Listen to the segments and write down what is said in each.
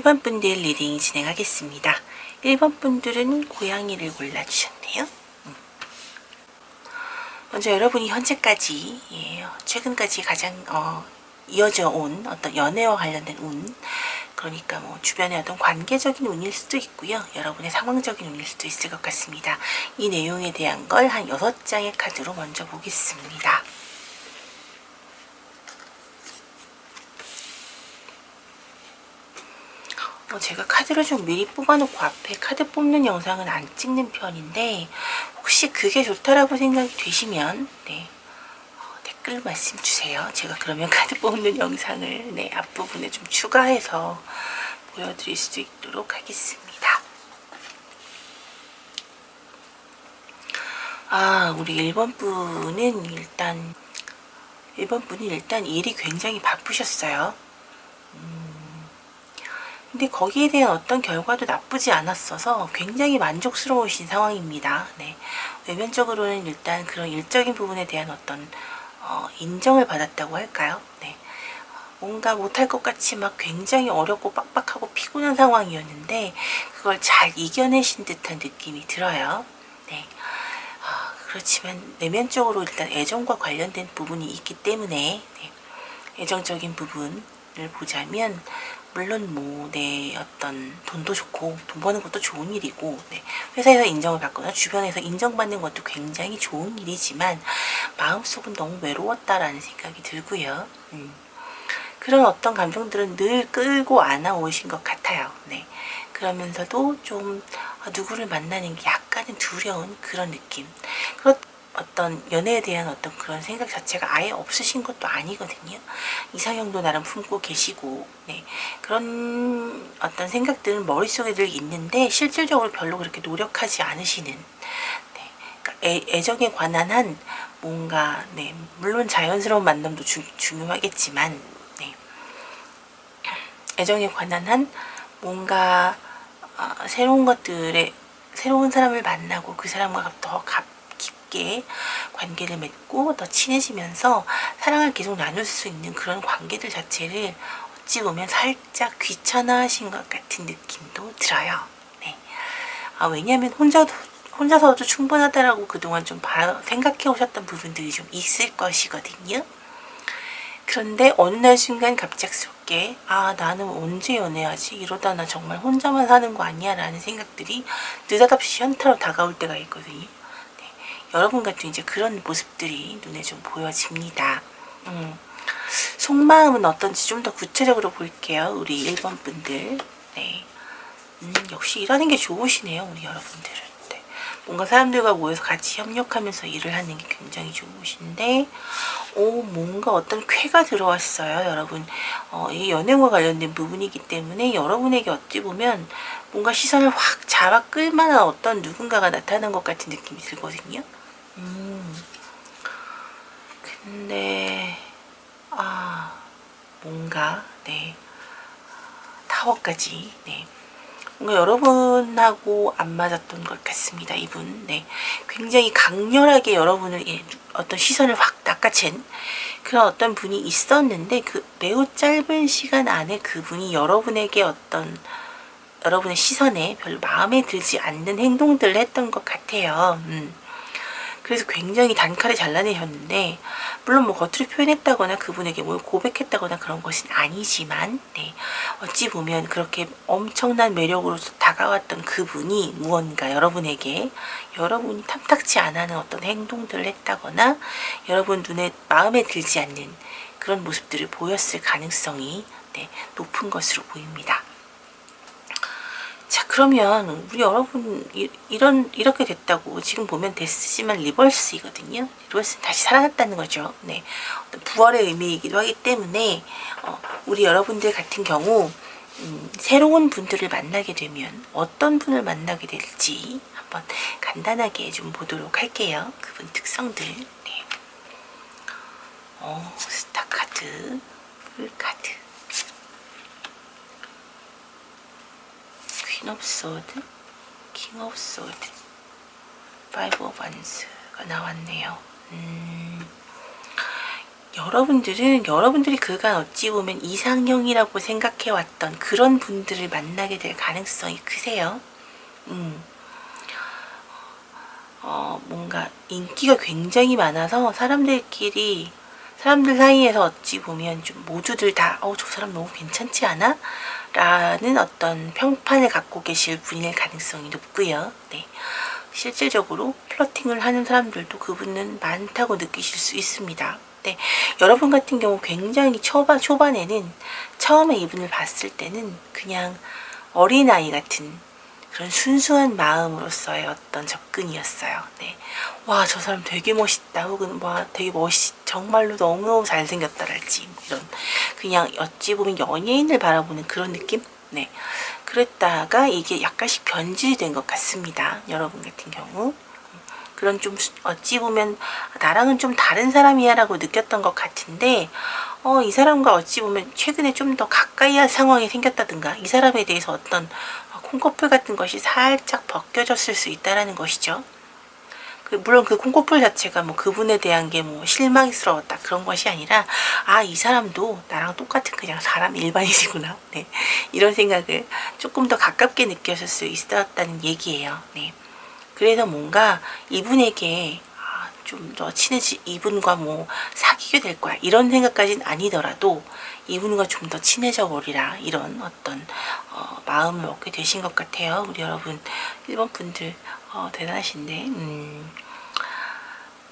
1번 분들 리딩 진행하겠습니다. 1번 분들은 고양이를 골라주셨네요. 먼저 여러분이 현재까지 최근까지 가장 이어져 온 어떤 연애와 관련된 운, 그러니까 뭐 주변의 어떤 관계적인 운일 수도 있고요. 여러분의 상황적인 운일 수도 있을 것 같습니다. 이 내용에 대한 걸 한 6장의 카드로 먼저 보겠습니다. 제가 카드를 좀 미리 뽑아놓고 앞에 카드 뽑는 영상은 안 찍는 편인데, 혹시 그게 좋다라고 생각이 되시면 댓글 말씀 주세요. 제가 그러면 카드 뽑는 영상을 앞부분에 좀 추가해서 보여드릴 수 있도록 하겠습니다. 우리 1번 분은 일단 일이 굉장히 바쁘셨어요. 근데 거기에 대한 어떤 결과도 나쁘지 않았어서 굉장히 만족스러우신 상황입니다. 외면적으로는 일단 그런 일적인 부분에 대한 어떤 인정을 받았다고 할까요? 뭔가 못할 것 같이 막 굉장히 어렵고 빡빡하고 피곤한 상황이었는데 그걸 잘 이겨내신 듯한 느낌이 들어요. 그렇지만 내면적으로 일단 애정과 관련된 부분이 있기 때문에 애정적인 부분을 보자면, 물론 어떤 돈도 좋고 돈 버는 것도 좋은 일이고, 회사에서 인정을 받거나 주변에서 인정받는 것도 굉장히 좋은 일이지만 마음속은 너무 외로웠다라는 생각이 들고요. 그런 어떤 감정들은 늘 끌고 안아 오신 것 같아요. 그러면서도 좀 누구를 만나는 게 약간은 두려운 그런 느낌. 어떤 연애에 대한 어떤 그런 생각 자체가 아예 없으신 것도 아니거든요. 이상형도 나름 품고 계시고, 그런 어떤 생각들은 머릿속에 늘 있는데 실질적으로 별로 그렇게 노력하지 않으시는, 그러니까 애정에 관한 한 뭔가, 물론 자연스러운 만남도 중요하겠지만, 애정에 관한 한 뭔가 새로운 사람을 만나고 그 사람과 더 깊게 관계를 맺고 더 친해지면서 사랑을 계속 나눌 수 있는 그런 관계들 자체를 어찌 보면 살짝 귀찮아하신 것 같은 느낌도 들어요. 왜냐하면 혼자서도 충분하다라고 그동안 좀 생각해 오셨던 부분들이 좀 있을 것이거든요. 그런데 어느 날 순간 갑작스럽게 나는 언제 연애하지? 이러다 나 정말 혼자만 사는 거 아니야? 라는 생각들이 느닷없이 현타로 다가올 때가 있거든요. 여러분 같은 이제 그런 모습들이 눈에 좀 보여집니다. 속마음은 어떤지 좀 더 구체적으로 볼게요. 우리 1번 분들. 역시 일하는 게 좋으시네요. 우리 여러분들은. 뭔가 사람들과 모여서 같이 협력하면서 일을 하는 게 굉장히 좋으신데, 뭔가 어떤 쾌가 들어왔어요. 여러분, 이 연애와 관련된 부분이기 때문에 여러분에게 어찌 보면 뭔가 시선을 확 잡아 끌만한 어떤 누군가가 나타난 것 같은 느낌이 들거든요. 근데 뭔가 타워까지 뭔가 여러분하고 안 맞았던 것 같습니다. 이분 굉장히 강렬하게 여러분을 어떤 시선을 확 낚아챈 그런 어떤 분이 있었는데, 그 매우 짧은 시간 안에 그분이 여러분에게 여러분의 시선에 별로 마음에 들지 않는 행동들을 했던 것 같아요. 그래서 굉장히 단칼에 잘라내셨는데, 물론 겉으로 표현했다거나 그분에게 뭘 고백했다거나 그런 것은 아니지만, 어찌 보면 그렇게 엄청난 매력으로 다가왔던 그분이 무언가 여러분에게 여러분이 탐탁치 않은 어떤 행동들을 했다거나 여러분 눈에 마음에 들지 않는 그런 모습들을 보였을 가능성이 높은 것으로 보입니다. 자, 그러면 우리 여러분 이렇게 됐다고 지금 보면 데스지만 리버스이거든요. 리버스는 다시 살아났다는 거죠. 부활의 의미이기도 하기 때문에 우리 여러분들 같은 경우 새로운 분들을 만나게 되면 어떤 분을 만나게 될지 한번 간단하게 좀 보도록 할게요. 그분 특성들. 스타 카드, 풀 카드, 퀸 오브 소드, 킹 오브 소드, 파이브 오브 원스가 나왔네요. 여러분들이 그간 어찌 보면 이상형이라고 생각해왔던 그런 분들을 만나게 될 가능성이 크세요. 뭔가 인기가 굉장히 많아서 사람들 사이에서 어찌 보면 좀 모두들 다, 저 사람 너무 괜찮지 않아? 라는 어떤 평판을 갖고 계실 분일 가능성이 높고요. 네. 실질적으로 플러팅을 하는 사람들도 그분은 많다고 느끼실 수 있습니다. 네. 여러분 같은 경우 굉장히 초반에는 처음에 이분을 봤을 때는 그냥 어린아이 같은 그런 순수한 마음으로서의 어떤 접근이었어요. 네. 와, 저 사람 되게 멋있다. 혹은 와, 되게 정말로 너무너무 잘생겼다랄지 이런 그냥 어찌 보면 연예인을 바라보는 그런 느낌? 네. 그랬다가 이게 약간씩 변질이 된 것 같습니다. 여러분 같은 경우. 그런 좀 어찌 보면 나랑은 좀 다른 사람이야 라고 느꼈던 것 같은데 이 사람과 어찌 보면 최근에 좀 더 가까이 할 상황이 생겼다든가 이 사람에 대해서 어떤 콩꺼풀 같은 것이 살짝 벗겨졌을 수 있다라는 것이죠. 물론 그 콩꺼풀 자체가 뭐 그분에 대한 게 뭐 실망스러웠다 그런 것이 아니라 이 사람도 나랑 똑같은 그냥 사람 일반인이구나. 네. 이런 생각을 조금 더 가깝게 느껴질 수 있었다는 얘기예요. 네. 그래서 뭔가 이분에게 좀 더 이분과 뭐 사귀게 될 거야 이런 생각까지는 아니더라도 이분과 좀 더 친해져 버리라 이런 어떤 마음을 먹게 되신 것 같아요. 우리 여러분 1번 분들 대단하신데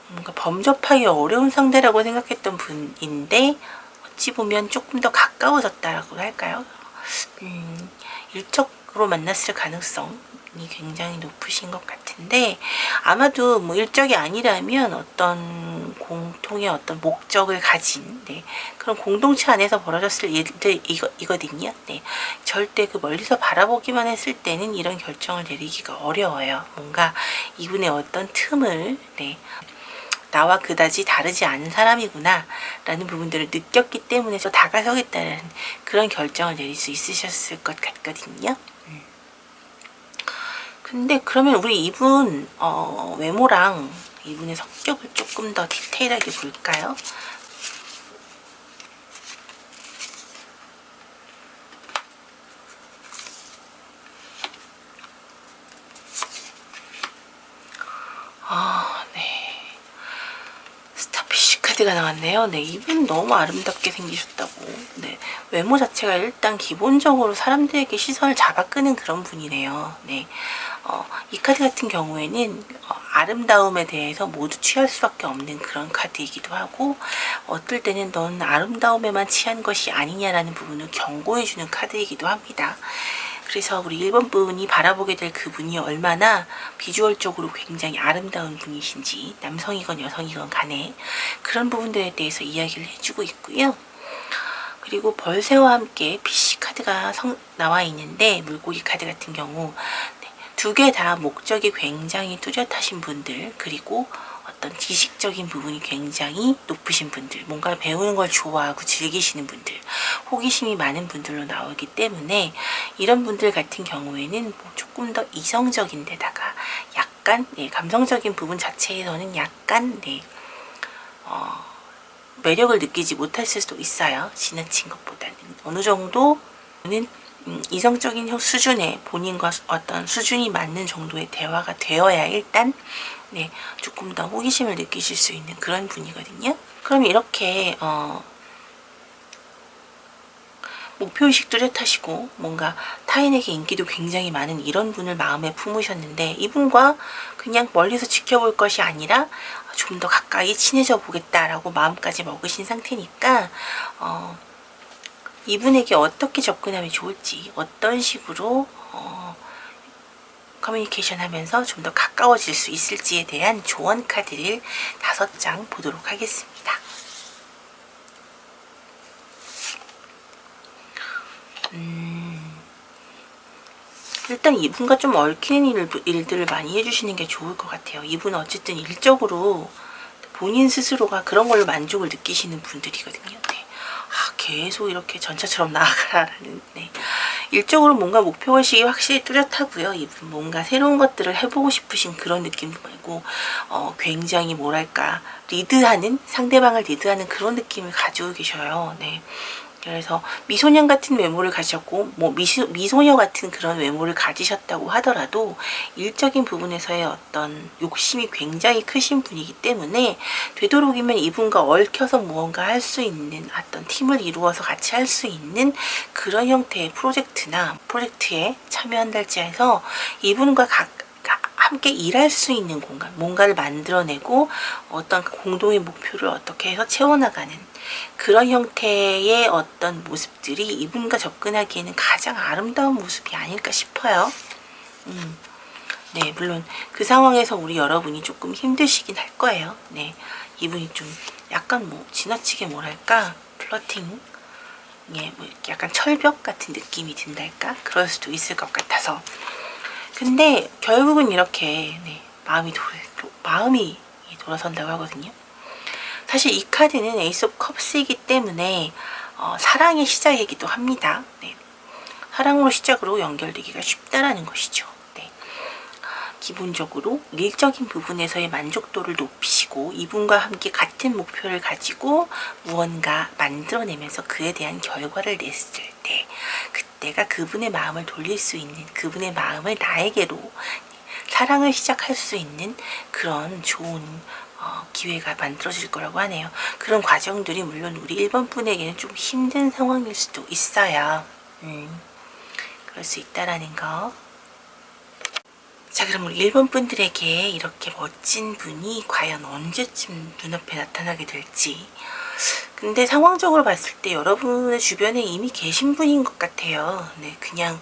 뭔가 범접하기 어려운 상대라고 생각했던 분인데 어찌 보면 조금 더 가까워졌다라고 할까요? 일적으로 만났을 가능성이 굉장히 높으신 것 같은데 아마도 뭐 일적이 아니라면 어떤 공통의 어떤 목적을 가진 그런 공동체 안에서 벌어졌을 일들 이거든요. 네. 절대 그 멀리서 바라보기만 했을 때는 이런 결정을 내리기가 어려워요. 뭔가 이분의 어떤 틈을 나와 그다지 다르지 않은 사람이구나 라는 부분들을 느꼈기 때문에 다가서겠다는 그런 결정을 내릴 수 있으셨을 것 같거든요. 근데 그러면 우리 이분 외모랑 이분의 성격을 조금 더 디테일하게 볼까요? 네. 스타피쉬 카드가 나왔네요. 네, 이분 너무 아름답게 생기셨다고. 네, 외모 자체가 일단 기본적으로 사람들에게 시선을 잡아끄는 그런 분이네요. 네, 이 카드 같은 경우에는 아름다움에 대해서 모두 취할 수밖에 없는 그런 카드이기도 하고 어떨 때는 넌 아름다움에만 취한 것이 아니냐라는 부분을 경고해주는 카드이기도 합니다. 그래서 우리 1번 분이 바라보게 될 그분이 얼마나 비주얼적으로 굉장히 아름다운 분이신지 남성이건 여성이건 간에 그런 부분들에 대해서 이야기를 해주고 있고요. 그리고 벌새와 함께 피쉬 카드가 나와 있는데 물고기 카드 같은 경우 두 개 다 목적이 굉장히 뚜렷하신 분들 그리고 어떤 지식적인 부분이 굉장히 높으신 분들 뭔가 배우는 걸 좋아하고 즐기시는 분들 호기심이 많은 분들로 나오기 때문에 이런 분들 같은 경우에는 조금 더 이성적인 데다가 약간 감성적인 부분 자체에서는 약간 매력을 느끼지 못했을 수도 있어요. 지나친 것보다는 어느 정도는 이성적인 수준의 본인과 어떤 수준이 맞는 정도의 대화가 되어야 일단 조금 더 호기심을 느끼실 수 있는 그런 분이거든요. 그럼 이렇게 목표의식 뚜렷하시고 뭔가 타인에게 인기도 굉장히 많은 이런 분을 마음에 품으셨는데 이분과 그냥 멀리서 지켜볼 것이 아니라 좀 더 가까이 친해져 보겠다라고 마음까지 먹으신 상태니까 이분에게 어떻게 접근하면 좋을지 어떤 식으로 커뮤니케이션 하면서 좀 더 가까워질 수 있을지에 대한 조언 카드를 5장 보도록 하겠습니다. 일단 이분과 좀 얽히는 일들을 많이 해주시는 게 좋을 것 같아요. 이분은 어쨌든 일적으로 본인 스스로가 그런 걸로 만족을 느끼시는 분들이거든요. 계속 이렇게 전차처럼 나아가라는 일적으로 뭔가 목표의식이 확실히 뚜렷하고요. 이분 뭔가 새로운 것들을 해보고 싶으신 그런 느낌도 말고 굉장히 뭐랄까 상대방을 리드하는 그런 느낌을 가지고 계셔요. 네. 그래서 미소년 같은 외모를 가지셨고 뭐 미소녀 같은 그런 외모를 가지셨다고 하더라도 일적인 부분에서의 어떤 욕심이 굉장히 크신 분이기 때문에 되도록이면 이분과 얽혀서 무언가 할 수 있는 어떤 팀을 이루어서 같이 할 수 있는 그런 형태의 프로젝트에 참여한달지 해서 이분과 함께 일할 수 있는 공간, 뭔가를 만들어내고 어떤 공동의 목표를 어떻게 해서 채워나가는 그런 형태의 어떤 모습들이 이분과 접근하기에는 가장 아름다운 모습이 아닐까 싶어요. 네, 물론 그 상황에서 우리 여러분이 조금 힘드시긴 할 거예요. 네, 이분이 좀 약간 뭐 지나치게 뭐랄까 플러팅, 예, 뭐 이렇게 약간 철벽 같은 느낌이 든달까 그럴 수도 있을 것 같아서. 근데 결국은 이렇게 네, 마음이 돌아선다고 하거든요. 사실 이 카드는 에이스 오브 컵스이기 때문에 사랑의 시작이기도 합니다. 네. 사랑으로 시작으로 연결되기가 쉽다라는 것이죠. 네. 기본적으로 일적인 부분에서의 만족도를 높이시고 이분과 함께 같은 목표를 가지고 무언가 만들어내면서 그에 대한 결과를 냈을 때 그때가 그분의 마음을 돌릴 수 있는, 그분의 마음을 나에게로 사랑을 시작할 수 있는 그런 좋은 기회가 만들어질 거라고 하네요. 그런 과정들이 물론 우리 1번 분에게는 좀 힘든 상황일 수도 있어요. 그럴 수 있다라는 거. 자, 그럼 우리 1번 분들에게 이렇게 멋진 분이 과연 언제쯤 눈앞에 나타나게 될지. 근데 상황적으로 봤을 때 여러분의 주변에 이미 계신 분인 것 같아요. 네, 그냥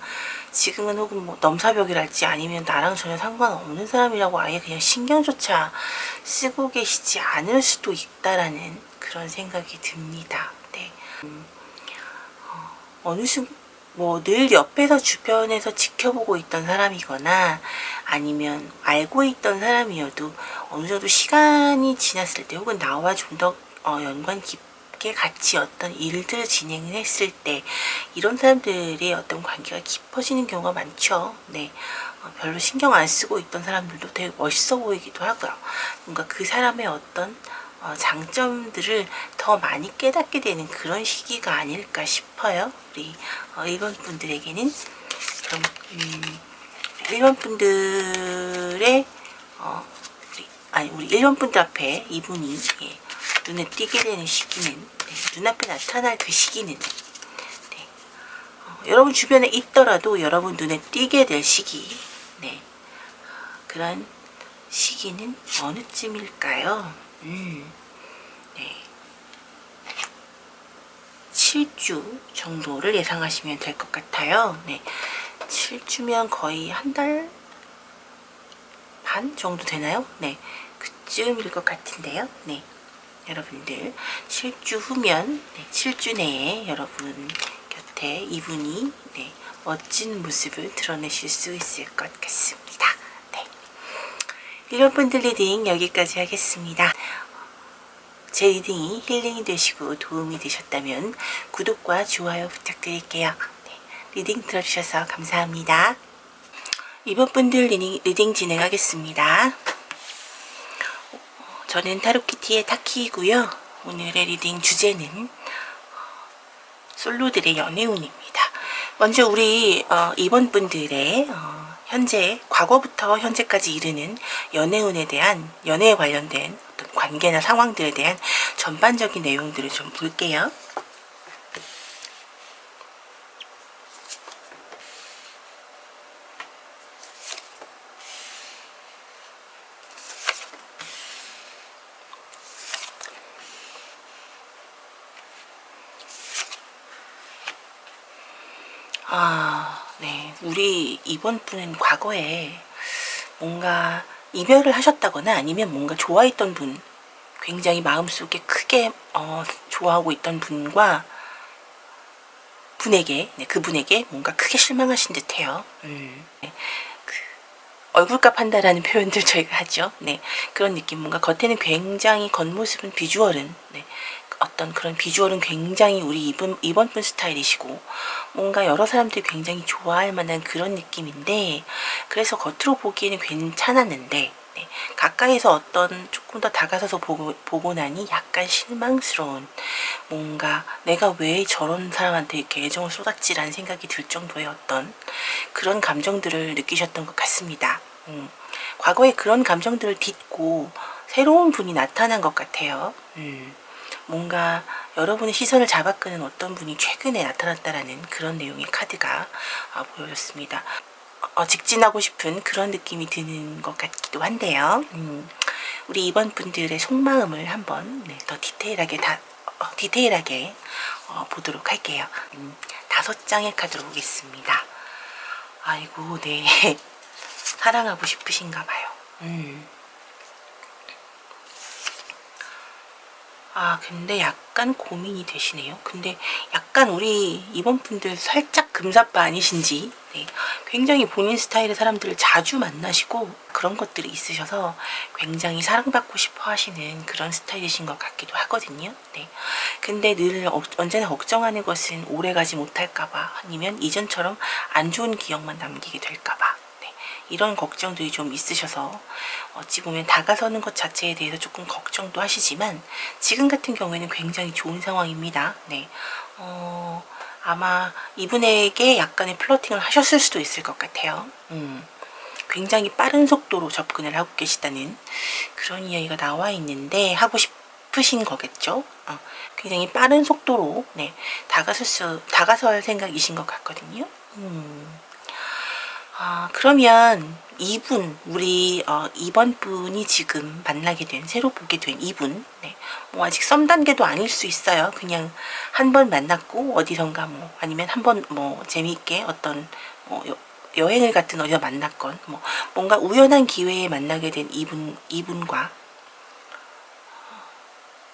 지금은 혹은 뭐 넘사벽이랄지 아니면 나랑 전혀 상관없는 사람이라고 아예 그냥 신경조차 쓰고 계시지 않을 수도 있다라는 그런 생각이 듭니다. 네. 어느 순간 뭐 늘 옆에서 주변에서 지켜보고 있던 사람이거나 아니면 알고 있던 사람이어도 어느 정도 시간이 지났을 때 혹은 나와 좀 더 연관 깊게 같이 어떤 일들을 진행을 했을 때 이런 사람들의 어떤 관계가 깊어지는 경우가 많죠. 네. 별로 신경 안 쓰고 있던 사람들도 되게 멋있어 보이기도 하고요. 뭔가 그 사람의 어떤 장점들을 더 많이 깨닫게 되는 그런 시기가 아닐까 싶어요. 우리 1번 분들에게는. 그럼 1번 분들의 우리 1번 분들 앞에 이분이 눈에 띄게 되는 시기는 눈앞에 나타날 그 시기는 여러분 주변에 있더라도 여러분 눈에 띄게 될 시기, 그런 시기는 어느쯤일까요? 네. 7주 정도를 예상하시면 될 것 같아요. 네. 7주면 거의 한 달 반 정도 되나요? 네. 그쯤일 것 같은데요. 네. 여러분들 7주 후면 7주 내에 여러분 곁에 이분이 멋진 모습을 드러내실 수 있을 것 같습니다. 네. 1번 분들 리딩 여기까지 하겠습니다. 제 리딩이 힐링이 되시고 도움이 되셨다면 구독과 좋아요 부탁드릴게요. 네. 리딩 들어주셔서 감사합니다. 2번 분들 리딩 진행하겠습니다. 저는 타로키티의 타키이고요. 오늘의 리딩 주제는 솔로들의 연애운입니다. 먼저 우리 2번 분들의 현재 과거부터 현재까지 이르는 연애에 관련된 어떤 관계나 상황들에 대한 전반적인 내용들을 좀 볼게요. 네. 우리 이번 분은 과거에 뭔가 이별을 하셨다거나 아니면 뭔가 좋아했던 분, 굉장히 마음속에 크게 좋아하고 있던 그분에게 뭔가 크게 실망하신 듯해요. 얼굴값 한다라는 표현들 저희가 하죠. 네, 그런 느낌. 뭔가 겉에는 굉장히 겉모습은 비주얼은 어떤 그런 비주얼은 굉장히 우리 이번 분 스타일이시고 뭔가 여러 사람들이 굉장히 좋아할 만한 그런 느낌인데, 그래서 겉으로 보기에는 괜찮았는데 네, 가까이서 어떤 조금 더 다가서서 보고 나니 약간 실망스러운, 뭔가 내가 왜 저런 사람한테 이렇게 애정을 쏟았지라는 생각이 들 정도의 어떤 그런 감정들을 느끼셨던 것 같습니다. 과거에 그런 감정들을 딛고 새로운 분이 나타난 것 같아요. 뭔가 여러분의 시선을 잡아끄는 어떤 분이 최근에 나타났다라는 그런 내용의 카드가 보여졌습니다. 직진하고 싶은 그런 느낌이 드는 것 같기도 한데요. 우리 이번 분들의 속마음을 한번 더 디테일하게 보도록 할게요. 5장의 카드로 보겠습니다. 아이고, 네. 사랑하고 싶으신가 봐요. 근데 약간 고민이 되시네요. 근데 약간 우리 이번 분들 살짝 금사빠 아니신지, 네, 굉장히 본인 스타일의 사람들을 자주 만나시고 그런 것들이 있으셔서 굉장히 사랑받고 싶어 하시는 그런 스타일이신 것 같기도 하거든요. 네. 근데 늘 언제나 걱정하는 것은 오래가지 못할까봐, 아니면 이전처럼 안 좋은 기억만 남기게 될까봐, 이런 걱정들이 좀 있으셔서 어찌 보면 다가서는 것 자체에 대해서 조금 걱정도 하시지만, 지금 같은 경우에는 굉장히 좋은 상황입니다. 네. 아마 이분에게 약간의 플러팅을 하셨을 수도 있을 것 같아요. 굉장히 빠른 속도로 접근을 하고 계시다는 그런 이야기가 나와 있는데, 하고 싶으신 거겠죠. 굉장히 빠른 속도로 다가설 생각이신 것 같거든요. 그러면 이분, 우리 이번 분이 지금 만나게 된, 새로 보게 된 이분, 뭐 아직 썸 단계도 아닐 수 있어요. 그냥 한 번 만났고 어디선가 아니면 한 번 재미있게 어떤 여행을 갔든 어디서 만났건, 뭔가 우연한 기회에 만나게 된 이분과,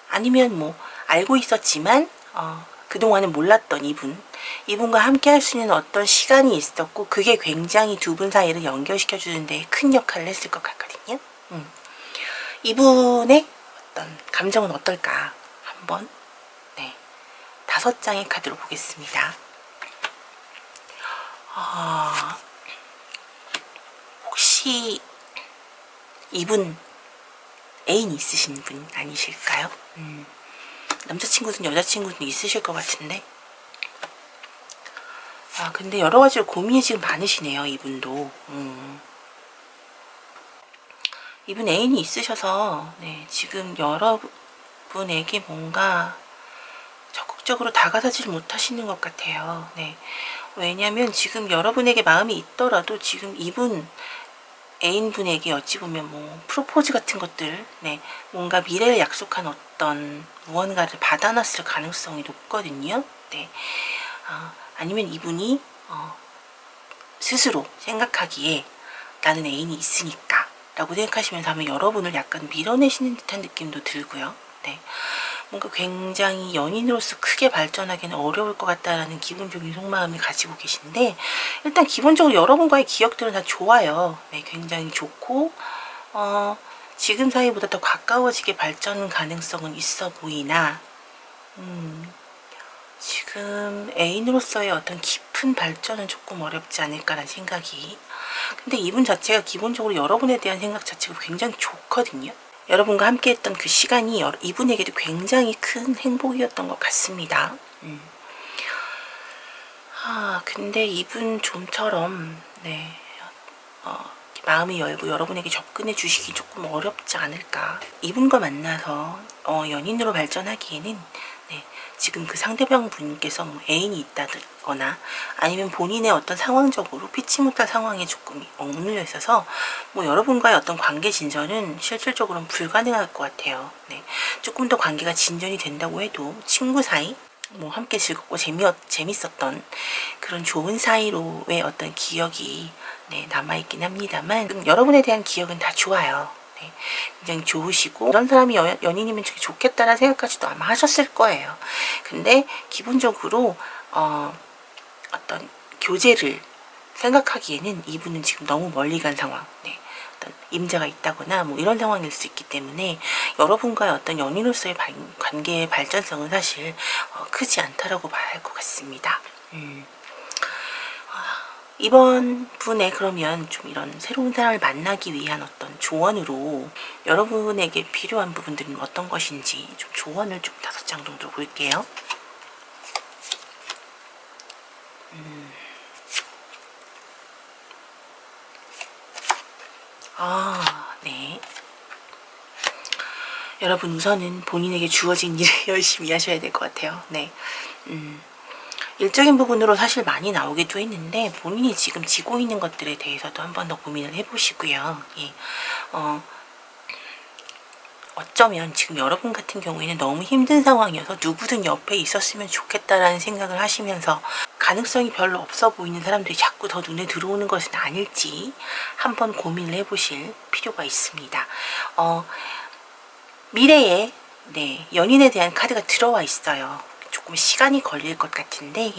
아니면 알고 있었지만 그동안은 몰랐던 이분과 함께 할 수 있는 어떤 시간이 있었고, 그게 굉장히 두 분 사이를 연결시켜 주는데 큰 역할을 했을 것 같거든요. 이분의 어떤 감정은 어떨까 한번 5장의 카드로 보겠습니다. 혹시 이분 애인이 있으신 분 아니실까요? 남자친구든 여자친구든 있으실 것 같은데, 근데 여러 가지로 고민이 지금 많으시네요. 이분도. 이분 애인이 있으셔서 지금 여러분에게 뭔가 적극적으로 다가서지를 못하시는 것 같아요. 왜냐하면 지금 여러분에게 마음이 있더라도 지금 이분 애인분에게 어찌 보면 프로포즈 같은 것들, 뭔가 미래를 약속한 어떤 무언가를 받아놨을 가능성이 높거든요. 아니면 이분이 스스로 생각하기에 나는 애인이 있으니까 라고 생각하시면서 하면 여러분을 약간 밀어내시는 듯한 느낌도 들고요. 뭔가 굉장히 연인으로서 크게 발전하기는 어려울 것 같다라는 기본적인 속마음을 가지고 계신데, 일단 기본적으로 여러분과의 기억들은 다 좋아요. 굉장히 좋고 지금 사이보다 더 가까워지게 발전 가능성은 있어 보이나, 지금 애인으로서의 어떤 깊은 발전은 조금 어렵지 않을까라는 생각이. 근데 이분 자체가 기본적으로 여러분에 대한 생각 자체가 굉장히 좋거든요. 여러분과 함께 했던 그 시간이 이분에게도 굉장히 큰 행복이었던 것 같습니다. 근데 이분 좀처럼 마음이 열고 여러분에게 접근해 주시기 조금 어렵지 않을까. 이분과 만나서 연인으로 발전하기에는 지금 그 상대방 분께서 애인이 있다거나, 아니면 본인의 어떤 상황적으로 피치 못할 상황에 조금 억눌려 있어서 여러분과의 어떤 관계 진전은 실질적으로는 불가능할 것 같아요. 조금 더 관계가 진전이 된다고 해도 친구 사이, 함께 즐겁고 재밌었던 그런 좋은 사이로의 어떤 기억이 남아있긴 합니다만, 여러분에 대한 기억은 다 좋아요. 굉장히 좋으시고, 이런 사람이 연인이면 되게 좋겠다라는 생각까지도 아마 하셨을 거예요. 근데 기본적으로 어떤 교제를 생각하기에는 이분은 지금 너무 멀리 간 상황, 어떤 임자가 있다거나 뭐 이런 상황일 수 있기 때문에 여러분과의 어떤 연인으로서의 관계의 발전성은 사실 크지 않다라고 봐야 할 것 같습니다. 이번 분의 그러면 좀 이런 새로운 사람을 만나기 위한 어떤 조언으로 여러분에게 필요한 부분들은 어떤 것인지 좀 조언을 좀 5장 정도 볼게요. 네. 여러분 우선은 본인에게 주어진 일을 열심히 하셔야 될 것 같아요. 네. 일적인 부분으로 사실 많이 나오기도 했는데 본인이 지금 지고 있는 것들에 대해서도 한 번 더 고민을 해보시고요. 예. 어쩌면 지금 여러분 같은 경우에는 너무 힘든 상황이어서 누구든 옆에 있었으면 좋겠다라는 생각을 하시면서 가능성이 별로 없어 보이는 사람들이 자꾸 더 눈에 들어오는 것은 아닐지 한번 고민을 해보실 필요가 있습니다. 미래에 네, 연인에 대한 카드가 들어와 있어요. 조금 시간이 걸릴 것 같은데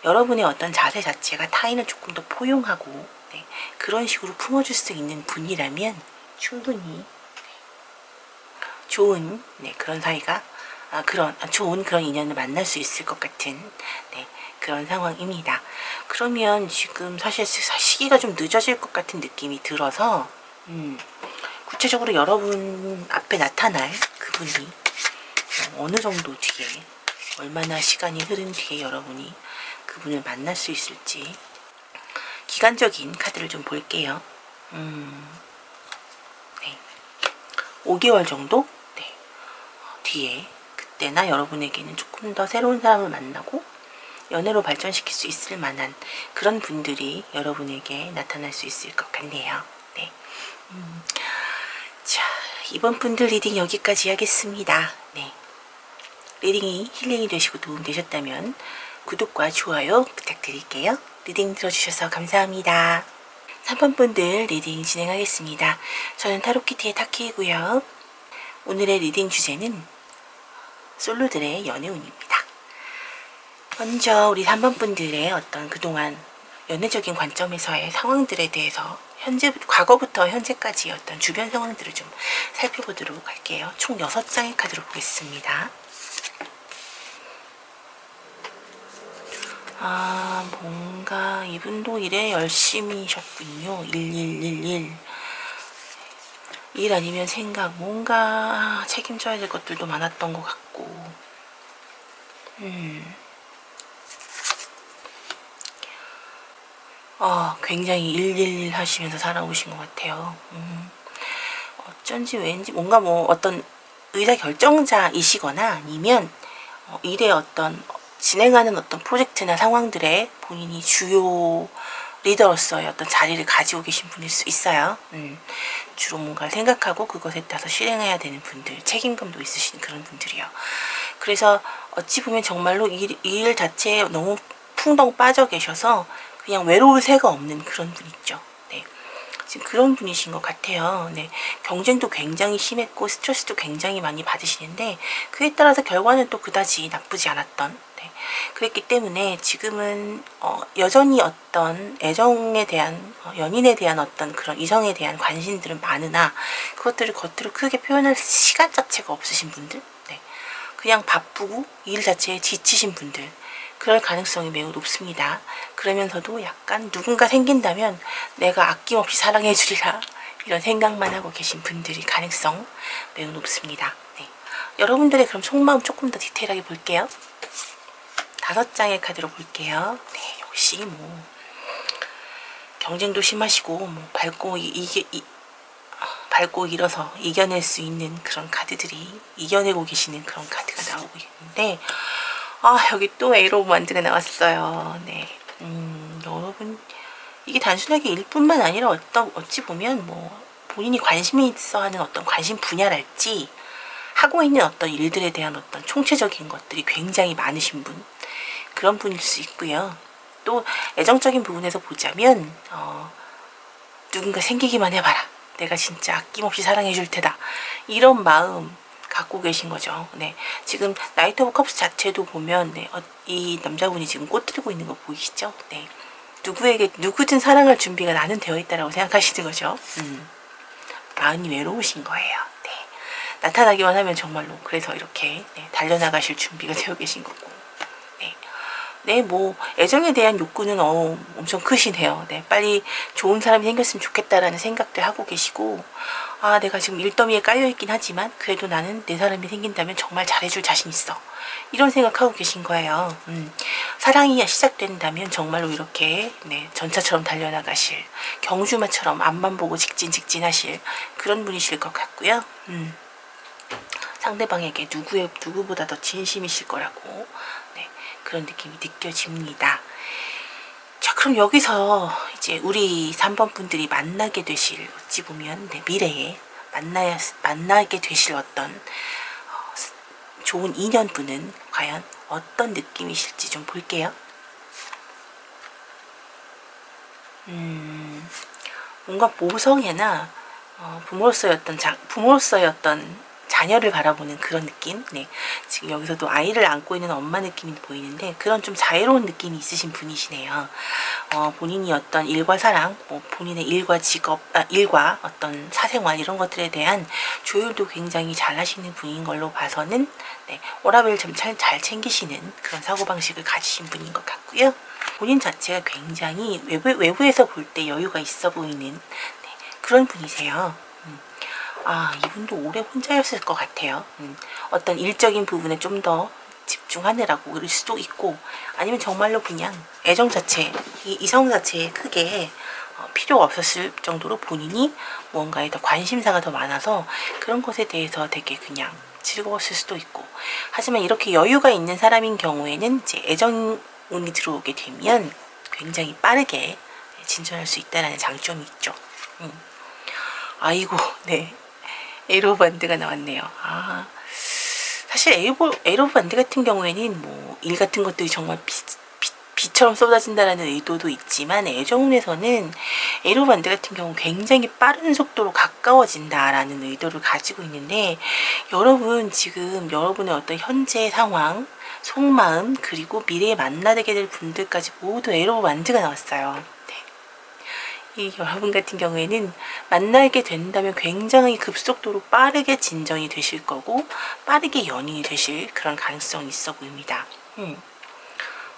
여러분의 어떤 자세 자체가 타인을 조금 더 포용하고 네, 그런 식으로 품어줄 수 있는 분이라면 충분히 좋은 그런 사이가 좋은 그런 인연을 만날 수 있을 것 같은 그런 상황입니다. 그러면 지금 사실 시기가 좀 늦어질 것 같은 느낌이 들어서 구체적으로 여러분 앞에 나타날 그분이 어느 정도 뒤에 얼마나 시간이 흐른 뒤에 여러분이 그분을 만날 수 있을지 기간적인 카드를 좀 볼게요. 5개월 정도? 뒤에 그때나 여러분에게는 조금 더 새로운 사람을 만나고 연애로 발전시킬 수 있을 만한 그런 분들이 여러분에게 나타날 수 있을 것 같네요. 네. 자, 이번 분들 리딩 여기까지 하겠습니다. 네. 리딩이 힐링이 되시고 도움되셨다면 구독과 좋아요 부탁드릴게요. 리딩 들어주셔서 감사합니다. 3번 분들 리딩 진행하겠습니다. 저는 타로키티의 타키이고요. 오늘의 리딩 주제는 솔로들의 연애운입니다. 먼저 우리 3번 분들의 어떤 그동안 연애적인 관점에서의 상황들에 대해서 과거부터 현재까지 어떤 주변 상황들을 좀 살펴보도록 할게요. 총 6장의 카드로 보겠습니다. 뭔가 이분도 일에 열심히셨군요. 1111 일 아니면 생각, 뭔가 책임져야 될 것들도 많았던 것 같고 굉장히 111 하시면서 살아오신 것 같아요. 어쩐지 왠지 뭔가 뭐 어떤 의사결정자이시거나 아니면 일의 어떤 진행하는 어떤 프로젝트나 상황들에 본인이 주요 리더로서의 어떤 자리를 가지고 계신 분일 수 있어요. 주로 뭔가를 생각하고 그것에 따라서 실행해야 되는 분들, 책임감도 있으신 그런 분들이요. 그래서 어찌 보면 정말로 일 자체에 너무 풍덩 빠져 계셔서 그냥 외로울 새가 없는 그런 분 있죠. 네. 지금 그런 분이신 것 같아요. 네. 경쟁도 굉장히 심했고 스트레스도 굉장히 많이 받으시는데 그에 따라서 결과는 또 그다지 나쁘지 않았던 그랬기 때문에 지금은 여전히 어떤 애정에 대한 연인에 대한 어떤 그런 이성에 대한 관심들은 많으나 그것들을 겉으로 크게 표현할 시간 자체가 없으신 분들 그냥 바쁘고 일 자체에 지치신 분들 그럴 가능성이 매우 높습니다. 그러면서도 약간 누군가 생긴다면 내가 아낌없이 사랑해 주리라 이런 생각만 하고 계신 분들이 가능성 매우 높습니다. 여러분들의 그럼 속마음 조금 더 디테일하게 볼게요. 5장의 카드로 볼게요. 네, 역시 뭐 경쟁도 심하시고 뭐 밟고 일어서 이겨낼 수 있는 그런 카드들이 이겨내고 계시는 그런 카드가 나오고 있는데 여기 또 에이로만드가 나왔어요. 네, 여러분 이게 단순하게 일뿐만 아니라 어찌 보면 뭐 본인이 관심이 있어 하는 어떤 관심 분야랄지 하고 있는 어떤 일들에 대한 어떤 총체적인 것들이 굉장히 많으신 분 그런 분일 수 있고요. 또 애정적인 부분에서 보자면 누군가 생기기만 해봐라. 내가 진짜 아낌없이 사랑해 줄 테다. 이런 마음 갖고 계신 거죠. 네, 지금 나이트 오브 컵스 자체도 보면 이 남자분이 지금 꽃 들고 있는 거 보이시죠? 네, 누구에게 누구든 사랑할 준비가 나는 되어 있다라고 생각하시는 거죠. 마음이 외로우신 거예요. 네. 나타나기만 하면 정말로 그래서 이렇게 네, 달려나가실 준비가 되어 계신 거고. 네. 네, 뭐 애정에 대한 욕구는 엄청 크시네요. 네, 빨리 좋은 사람이 생겼으면 좋겠다라는 생각들 하고 계시고, 아, 내가 지금 일더미에 깔려 있긴 하지만 그래도 나는 내 사람이 생긴다면 정말 잘해줄 자신 있어. 이런 생각하고 계신 거예요. 사랑이 시작된다면 정말로 이렇게 네, 전차처럼 달려나가실, 경주마처럼 앞만 보고 직진하실 그런 분이실 것 같고요. 상대방에게 누구보다 더 진심이실 거라고 네, 그런 느낌이 느껴집니다. 자, 그럼 여기서 이제 우리 3번 분들이 만나게 되실, 어찌 보면 네, 미래에 만나게 되실 어떤 좋은 인연분은 과연 어떤 느낌이실지 좀 볼게요. 뭔가 모성애나 부모로서의 어떤 자녀를 바라보는 그런 느낌. 네, 지금 여기서도 아이를 안고 있는 엄마 느낌이 보이는데 그런 좀 자유로운 느낌이 있으신 분이시네요. 본인이 어떤 일과 사랑, 뭐 본인의 일과 직업, 일과 어떤 사생활 이런 것들에 대한 조율도 굉장히 잘 하시는 분인 걸로 봐서는 네, 오라벨 좀 잘 챙기시는 그런 사고방식을 가지신 분인 것 같고요. 본인 자체가 굉장히 외부에서 볼 때 여유가 있어 보이는 네, 그런 분이세요. 아, 이분도 오래 혼자였을 것 같아요. 어떤 일적인 부분에 좀 더 집중하느라고 그럴 수도 있고, 아니면 정말로 그냥 애정 자체, 이성 자체에 크게 필요가 없었을 정도로 본인이 무언가에 더 관심사가 더 많아서 그런 것에 대해서 되게 그냥 즐거웠을 수도 있고, 하지만 이렇게 여유가 있는 사람인 경우에는 이제 애정운이 들어오게 되면 굉장히 빠르게 진전할 수 있다는 장점이 있죠. 아이고, 네. 에로반드 나왔네요. 아, 사실 에로반드 같은 경우에는 뭐 일 같은 것들이 정말 비처럼 쏟아진다라는 의도도 있지만, 애정운에서는 에로반드 같은 경우 굉장히 빠른 속도로 가까워진다라는 의도를 가지고 있는데, 여러분 지금 여러분의 어떤 현재 상황, 속마음, 그리고 미래에 만나게 될 분들까지 모두 에로반드가 나왔어요. 이 여러분 같은 경우에는 만나게 된다면 굉장히 급속도로 빠르게 진전이 되실 거고 빠르게 연인이 되실 그런 가능성이 있어 보입니다.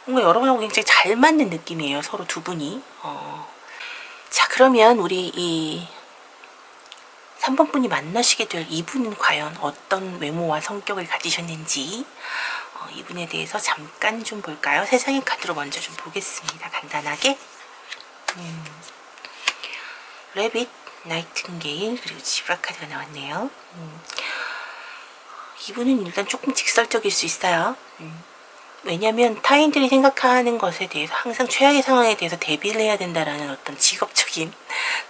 뭔가 여러분하고 굉장히 잘 맞는 느낌이에요. 서로 두 분이. 자, 그러면 우리 이 3번 분이 만나시게 될 이분은 과연 어떤 외모와 성격을 가지셨는지 이분에 대해서 잠깐 좀 볼까요? 세상의 카드로 먼저 좀 보겠습니다. 간단하게. 레빗, 나이팅게일, 그리고 지브라 카드가 나왔네요. 이분은 일단 조금 직설적일 수 있어요. 왜냐하면 타인들이 생각하는 것에 대해서 항상 최악의 상황에 대해서 대비를 해야 된다라는 어떤 직업적인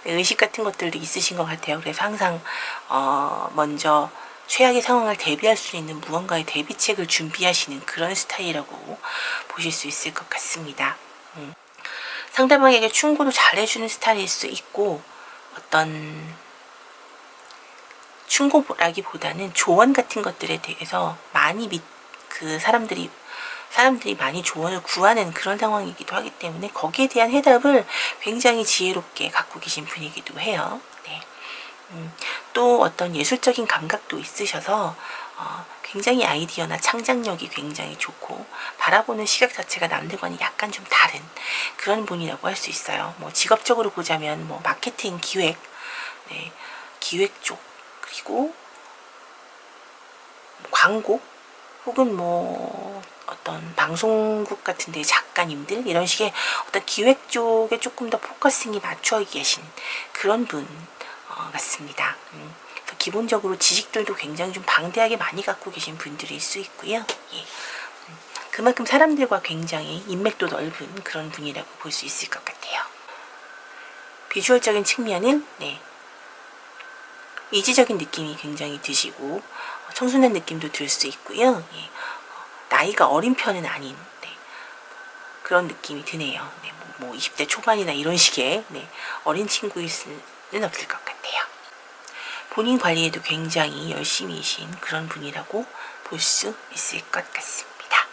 의식 같은 것들도 있으신 것 같아요. 그래서 항상 먼저 최악의 상황을 대비할 수 있는 무언가의 대비책을 준비하시는 그런 스타일이라고 보실 수 있을 것 같습니다. 상대방에게 충고도 잘해주는 스타일일 수 있고, 어떤 충고라기보다는 조언 같은 것들에 대해서 많이 사람들이 많이 조언을 구하는 그런 상황이기도 하기 때문에 거기에 대한 해답을 굉장히 지혜롭게 갖고 계신 분이기도 해요. 네. 또 어떤 예술적인 감각도 있으셔서 굉장히 아이디어나 창작력이 굉장히 좋고 바라보는 시각 자체가 남들과는 약간 좀 다른 그런 분이라고 할 수 있어요. 뭐 직업적으로 보자면 뭐 마케팅, 기획, 네, 기획 쪽, 그리고 광고 혹은 뭐 어떤 방송국 같은 데 작가님들 이런 식의 어떤 기획 쪽에 조금 더 포커싱이 맞춰 계신 그런 분 같습니다. 기본적으로 지식들도 굉장히 좀 방대하게 많이 갖고 계신 분들일 수 있고요. 예. 그만큼 사람들과 굉장히 인맥도 넓은 그런 분이라고 볼 수 있을 것 같아요. 비주얼적인 측면은 네, 이지적인 느낌이 굉장히 드시고 청순한 느낌도 들 수 있고요. 예. 나이가 어린 편은 아닌 네, 그런 느낌이 드네요. 네, 뭐 20대 초반이나 이런 식의 네, 어린 친구일 수는 없을 것 같아요. 본인 관리에도 굉장히 열심히이신 그런 분이라고 볼 수 있을 것 같습니다.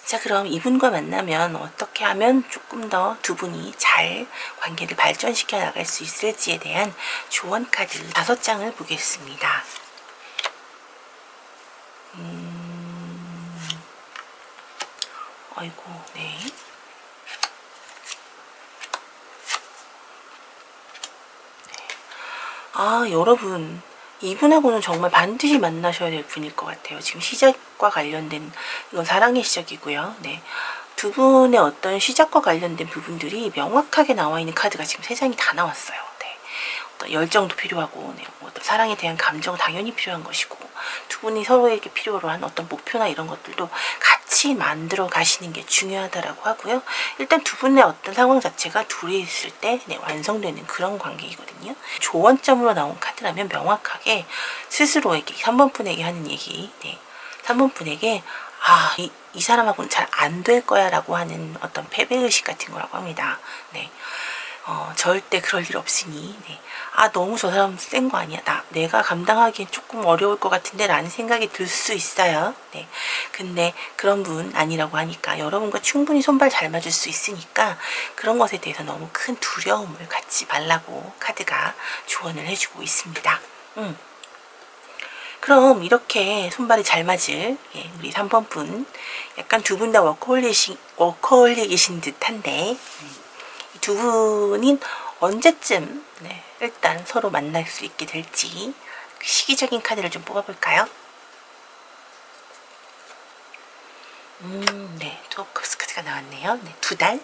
자, 그럼 이분과 만나면 어떻게 하면 조금 더 두 분이 잘 관계를 발전시켜 나갈 수 있을지에 대한 조언 카드 5장을 보겠습니다. 아이고, 네. 아, 여러분, 이분하고는 정말 반드시 만나셔야 될 분일 것 같아요. 지금 시작과 관련된, 이건 사랑의 시작이고요. 네. 두 분의 어떤 시작과 관련된 부분들이 명확하게 나와 있는 카드가 지금 3장이 다 나왔어요. 네. 어떤 열정도 필요하고, 네. 어떤 사랑에 대한 감정 당연히 필요한 것이고, 두 분이 서로에게 필요로 한 어떤 목표나 이런 것들도 같이 만들어 가시는 게 중요하다라고 하고요. 일단 두 분의 어떤 상황 자체가 둘이 있을 때 완성되는 그런 관계이거든요. 조언점으로 나온 카드라면 명확하게 스스로에게 3번 분에게 하는 얘기, 3번 분에게 이 사람하고는 잘 안 될 거야 라고 하는 어떤 패배의식 같은 거라고 합니다. 네. 절대 그럴 일 없으니, 너무 저 사람 센 거 아니야. 내가 감당하기엔 조금 어려울 것 같은데 라는 생각이 들 수 있어요. 네. 근데 그런 분 아니라고 하니까 여러분과 충분히 손발 잘 맞을 수 있으니까 그런 것에 대해서 너무 큰 두려움을 갖지 말라고 카드가 조언을 해주고 있습니다. 그럼 이렇게 손발이 잘 맞을 우리 3번 분, 약간 두 분 다 워커홀릭이신 듯한데 이 두 분이 언제쯤 일단 서로 만날 수 있게 될지 시기적인 카드를 좀 뽑아볼까요? 네, 투 오브 컵스 카드가 나왔네요. 네, 2달.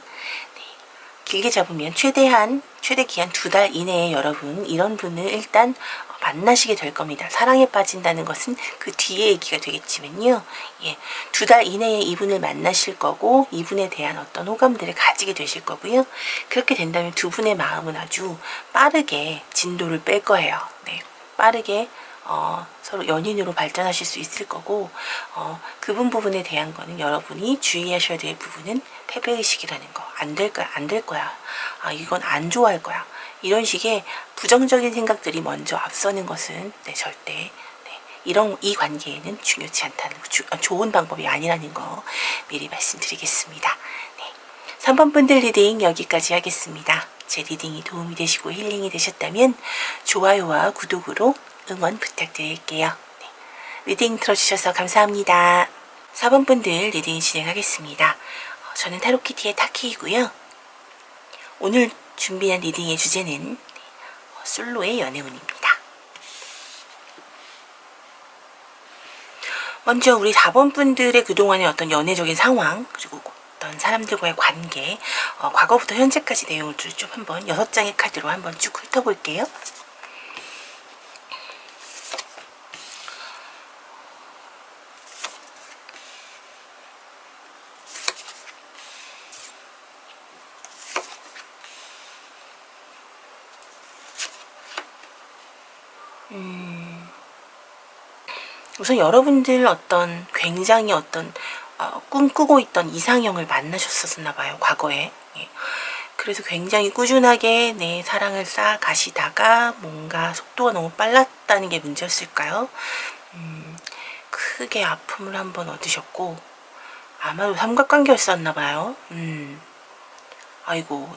길게 잡으면 최대 기한 2달 이내에 여러분 이런 분을 일단 만나시게 될 겁니다. 사랑에 빠진다는 것은 그 뒤에 얘기가 되겠지만요. 2달 이내에 이분을 만나실 거고 이분에 대한 어떤 호감들을 가지게 되실 거고요. 그렇게 된다면 두 분의 마음은 아주 빠르게 진도를 뺄 거예요. 네, 빠르게 서로 연인으로 발전하실 수 있을 거고 그분 부분에 대한 거는 여러분이 주의하셔야 될 부분은 패배의식이라는 거. 안 될 거야, 안 될 거야. 이건 안 좋아할 거야. 이런 식의 부정적인 생각들이 먼저 앞서는 것은 절대 이 관계에는 중요치 않다는 좋은 방법이 아니라는 거 미리 말씀드리겠습니다. 3번 분들 리딩 여기까지 하겠습니다. 제 리딩이 도움이 되시고 힐링이 되셨다면 좋아요와 구독으로 응원 부탁드릴게요. 리딩 들어주셔서 감사합니다. 4번 분들 리딩 진행하겠습니다. 저는 타로키티의 타키이고요. 오늘 준비한 리딩의 주제는 솔로의 연애운입니다. 먼저 우리 4번 분들의 그동안의 어떤 연애적인 상황, 그리고 어떤 사람들과의 관계, 과거부터 현재까지 내용을 좀 한번 6장의 카드로 한번 쭉 훑어볼게요. 우선 여러분들 굉장히 꿈꾸고 있던 이상형을 만나셨었나 봐요, 과거에. 그래서 굉장히 꾸준하게 사랑을 쌓아 가시다가 뭔가 속도가 너무 빨랐다는 게 문제였을까요? 크게 아픔을 한번 얻으셨고 아마도 삼각관계였었나 봐요. 아이고,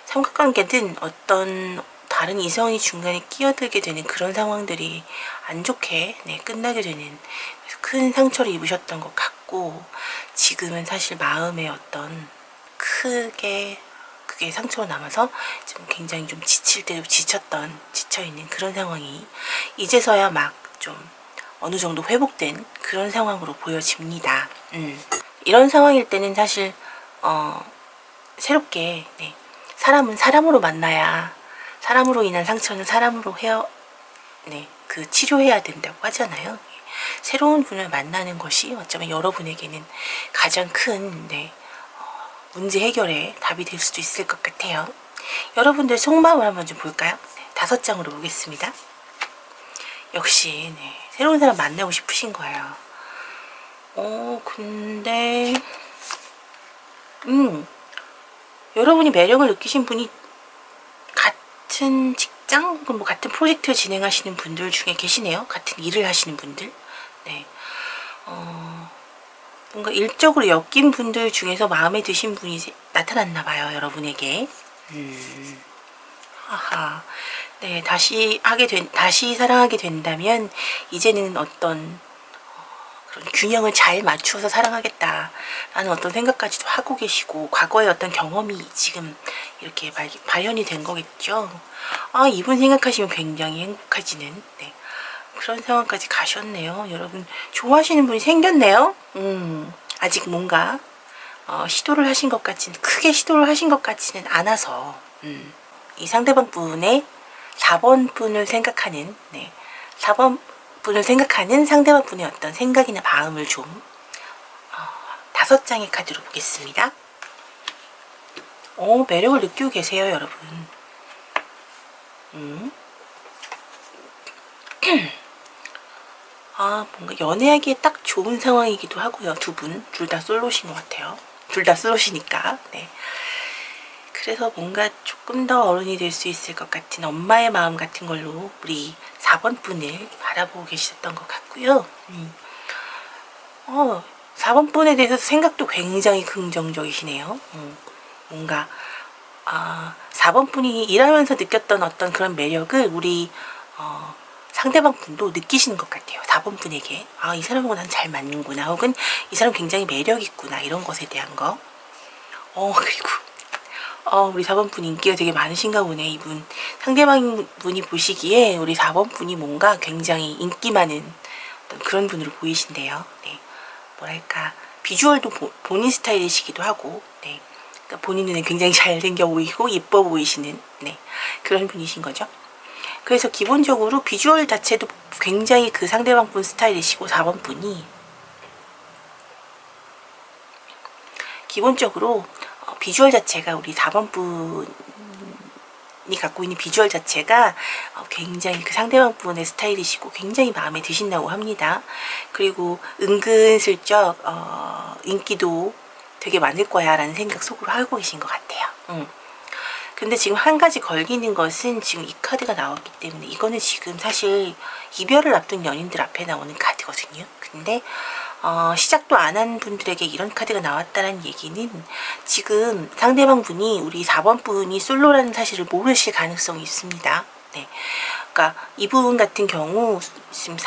삼각관계든 어떤 다른 이성이 중간에 끼어들게 되는 그런 상황들이 안 좋게 끝나게 되는 큰 상처를 입으셨던 것 같고 지금은 사실 마음에 어떤 그게 상처로 남아서 좀 굉장히 좀 지칠 때도 지쳐있는 그런 상황이 이제서야 막 좀 어느 정도 회복된 그런 상황으로 보여집니다. 이런 상황일 때는 사실 새롭게 사람은 사람으로 만나야 사람으로 인한 상처는 사람으로 치료해야 된다고 하잖아요. 새로운 분을 만나는 것이 어쩌면 여러분에게는 가장 큰 문제 해결의 답이 될 수도 있을 것 같아요. 여러분들 속마음을 한번 좀 볼까요? 5장으로 보겠습니다. 역시 새로운 사람 만나고 싶으신 거예요. 근데 여러분이 매력을 느끼신 분이 같은 직장 혹은 같은 프로젝트를 진행하시는 분들 중에 계시네요. 같은 일을 하시는 분들. 뭔가 일적으로 엮인 분들 중에서 마음에 드신 분이 나타났나 봐요, 여러분에게. 하하. 네, 다시 사랑하게 된다면 이제는 어떤 그런 균형을 잘 맞추어서 사랑하겠다라는 어떤 생각까지도 하고 계시고, 과거의 어떤 경험이 지금 이렇게 발현이 된 거겠죠. 아, 이분 생각하시면 굉장히 행복해지는, 네, 그런 상황까지 가셨네요. 여러분 좋아하시는 분이 생겼네요. 아직 뭔가 시도를 하신 것 같지는, 크게 시도를 하신 것 같지는 않아서, 이 상대방 분의 4번 분을 생각하는, 네, 4번 분을 생각하는 상대방 분의 어떤 생각이나 마음을 좀 5장의 카드로 보겠습니다. 매력을 느끼고 계세요, 여러분. 뭔가 연애하기에 딱 좋은 상황이기도 하고요. 두 분, 둘 다 솔로신 것 같아요. 둘 다 솔로시니까. 네. 그래서 뭔가 조금 더 어른이 될 수 있을 것 같은 엄마의 마음 같은 걸로 우리 4번 분을 바라보고 계셨던 것 같고요. 4번 분에 대해서 생각도 굉장히 긍정적이시네요. 뭔가 4번 분이 일하면서 느꼈던 어떤 그런 매력을 우리 상대방 분도 느끼시는 것 같아요. 4번 분에게 이 사람하고 난 잘 맞는구나, 혹은 이 사람 굉장히 매력 있구나, 이런 것에 대한 거. 그리고 우리 4번 분 인기가 되게 많으신가 보네. 이분 상대방 분이 보시기에 우리 4번 분이 뭔가 굉장히 인기 많은 어떤 그런 분으로 보이신데요. 네. 뭐랄까, 비주얼도 본인 스타일이시기도 하고, 네. 그러니까 본인 눈에 굉장히 잘생겨 보이고 예뻐 보이시는, 네, 그런 분이신 거죠. 그래서 기본적으로 비주얼 자체도 굉장히 그 상대방 분 스타일이시고, 4번 분이 기본적으로 비주얼 자체가, 우리 4번 분이 갖고 있는 비주얼 자체가 굉장히 그 상대방 분의 스타일이시고 굉장히 마음에 드신다고 합니다. 그리고 은근슬쩍 인기도 되게 많을 거야 라는 생각 속으로 하고 계신 것 같아요. 근데 지금 한 가지 걸리는 것은, 지금 이 카드가 나왔기 때문에 이거는 지금 사실 이별을 앞둔 연인들 앞에 나오는 카드거든요. 근데 시작도 안 한 분들에게 이런 카드가 나왔다는 얘기는, 지금 상대방 분이, 우리 4번 분이 솔로라는 사실을 모르실 가능성이 있습니다. 네. 그러니까 이분 같은 경우 지금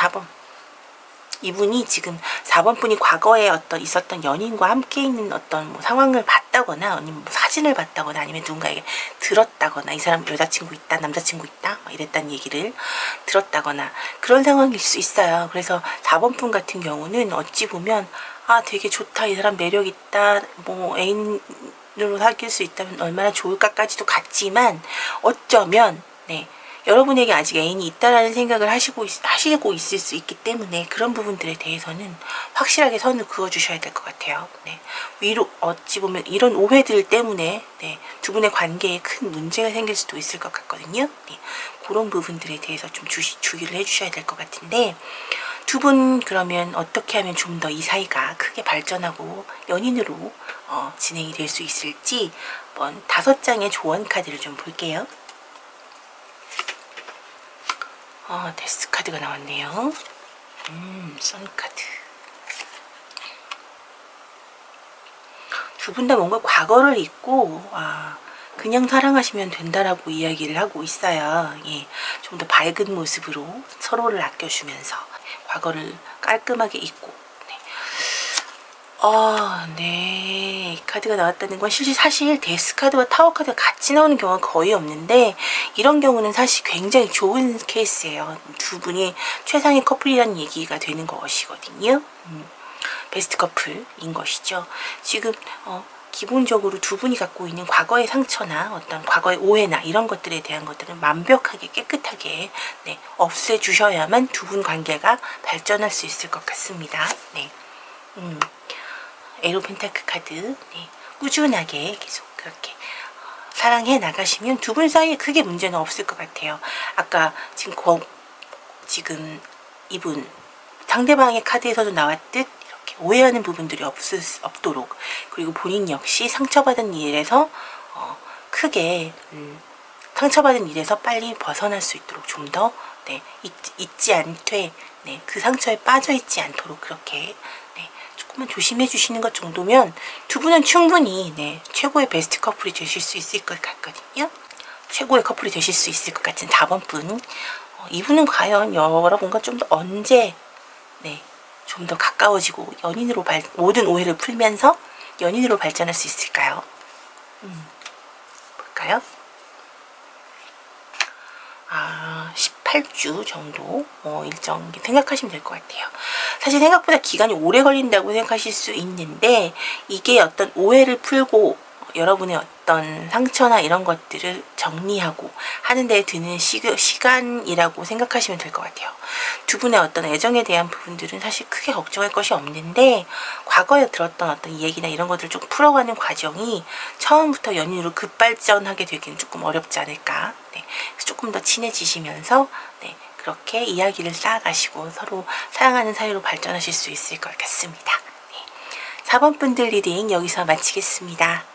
이분이 지금 4번 분이 과거에 있었던 연인과 함께 있는 어떤 상황을 봤다거나, 아니면 사진을 봤다거나, 아니면 누군가에게 들었다거나, 이 사람 여자친구 있다, 남자친구 있다, 이랬다는 얘기를 들었다거나, 그런 상황일 수 있어요. 그래서 4번 분 같은 경우는 어찌 보면 되게 좋다, 이 사람 매력 있다, 뭐 애인으로 사귈 수 있다면 얼마나 좋을까까지도 같지만, 어쩌면, 네, 여러분에게 아직 애인이 있다라는 생각을 하시고 있을 수 있기 때문에, 그런 부분들에 대해서는 확실하게 선을 그어주셔야 될 것 같아요. 네. 어찌 보면 이런 오해들 때문에, 네, 두 분의 관계에 큰 문제가 생길 수도 있을 것 같거든요. 네. 그런 부분들에 대해서 좀 주의를 해주셔야 될 것 같은데, 두 분 그러면 어떻게 하면 좀 더 이 사이가 크게 발전하고 연인으로 진행이 될 수 있을지, 한번 5장의 조언 카드를 좀 볼게요. 데스 카드가 나왔네요. 선 카드. 두 분 다 뭔가 과거를 잊고 그냥 사랑하시면 된다라고 이야기를 하고 있어요. 예, 좀 더 밝은 모습으로 서로를 아껴주면서 과거를 깔끔하게 잊고. 네. 이 카드가 나왔다는 건 사실 데스 카드와 타워 카드가 같이 나오는 경우가 거의 없는데, 이런 경우는 사실 굉장히 좋은 케이스예요. 두 분이 최상의 커플이라는 얘기가 되는 것이거든요. 베스트 커플인 것이죠. 지금 기본적으로 두 분이 갖고 있는 과거의 상처나 어떤 과거의 오해나 이런 것들에 대한 것들은 완벽하게 깨끗하게, 네, 없애주셔야만 두 분 관계가 발전할 수 있을 것 같습니다. 네. 에로 펜타클 카드. 네. 꾸준하게 계속 그렇게 사랑해 나가시면 두 분 사이에 크게 문제는 없을 것 같아요. 아까 지금 이분 상대방의 카드에서도 나왔듯 이렇게 오해하는 부분들이 없도록, 그리고 본인 역시 상처받은 일에서 크게 상처받은 일에서 빨리 벗어날 수 있도록 좀 더, 네, 잊지 않되, 네, 그 상처에 빠져 있지 않도록 그렇게, 네, 조금 한번 조심해 주시는 것 정도면 두 분은 충분히 네, 최고의 베스트 커플이 되실 수 있을 것 같거든요. 최고의 커플이 되실 수 있을 것 같은 4번 분. 이분은 과연 여러분과 좀 더 언제 네, 좀 더 가까워지고 연인으로 모든 오해를 풀면서 연인으로 발전할 수 있을까요? 볼까요? 18주 정도 일정 생각하시면 될 것 같아요. 사실 생각보다 기간이 오래 걸린다고 생각하실 수 있는데 이게 어떤 오해를 풀고 여러분의 어떤 상처나 이런 것들을 정리하고 하는 데 드는 시간이라고 생각하시면 될 것 같아요. 두 분의 어떤 애정에 대한 부분들은 사실 크게 걱정할 것이 없는데 과거에 들었던 어떤 이야기나 이런 것들을 좀 풀어가는 과정이 처음부터 연인으로 급발전하게 되기는 조금 어렵지 않을까. 네. 그래서 조금 더 친해지시면서 네. 그렇게 이야기를 쌓아가시고 서로 사랑하는 사이로 발전하실 수 있을 것 같습니다. 네. 4번 분들 리딩 여기서 마치겠습니다.